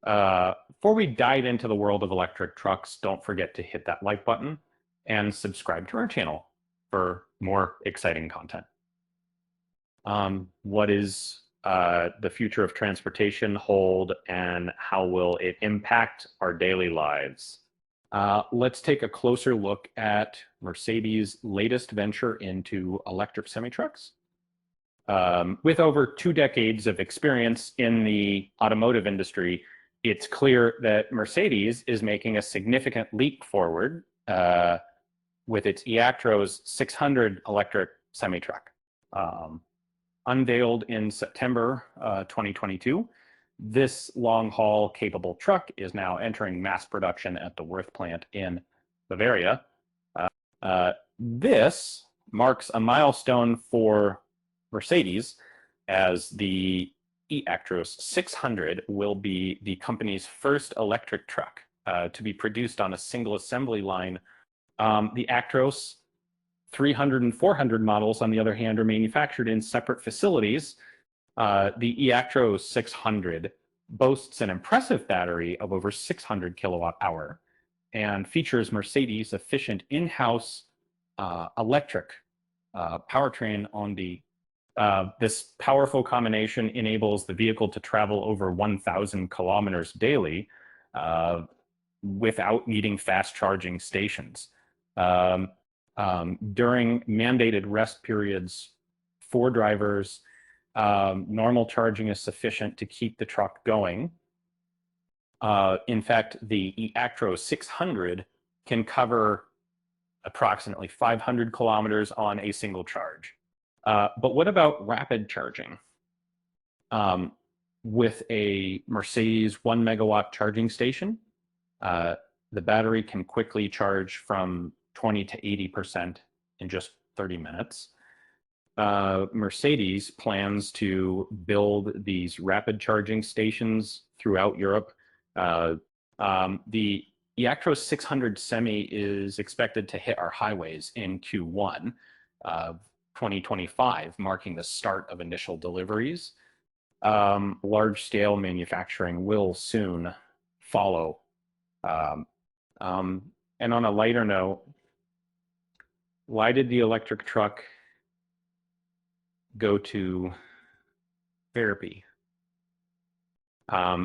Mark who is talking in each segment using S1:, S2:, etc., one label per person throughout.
S1: Before we dive into the world of electric trucks, don't forget to hit that like button and subscribe to our channel for more exciting content. What is the future of transportation hold, and how will it impact our daily lives? Let's take a closer look at Mercedes' latest venture into electric semi-trucks. With over 2 decades of experience in the automotive industry, it's clear that Mercedes is making a significant leap forward with its eActros 600 electric semi-truck. Unveiled in September 2022, this long-haul capable truck is now entering mass production at the Worth plant in Bavaria. This marks a milestone for Mercedes, as the eActros 600 will be the company's first electric truck to be produced on a single assembly line. The Actros 300 and 400 models, on the other hand, are manufactured in separate facilities. The eActros 600 boasts an impressive battery of over 600 kilowatt hour and features Mercedes' efficient in-house electric powertrain on the this powerful combination enables the vehicle to travel over 1,000 kilometers daily without needing fast charging stations. During mandated rest periods for drivers, normal charging is sufficient to keep the truck going. In fact, the eActros 600 can cover approximately 500 kilometers on a single charge. But what about rapid charging? With a Mercedes 1 megawatt charging station, the battery can quickly charge from 20 to 80% in just 30 minutes. Mercedes plans to build these rapid charging stations throughout Europe. The eActros 600 Semi is expected to hit our highways in Q1 2025, marking the start of initial deliveries. Large-scale manufacturing will soon follow. And on a lighter note, why did the electric truck go to therapy?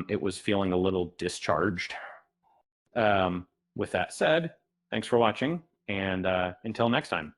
S1: It was feeling a little discharged. With that said, thanks for watching, and until next time.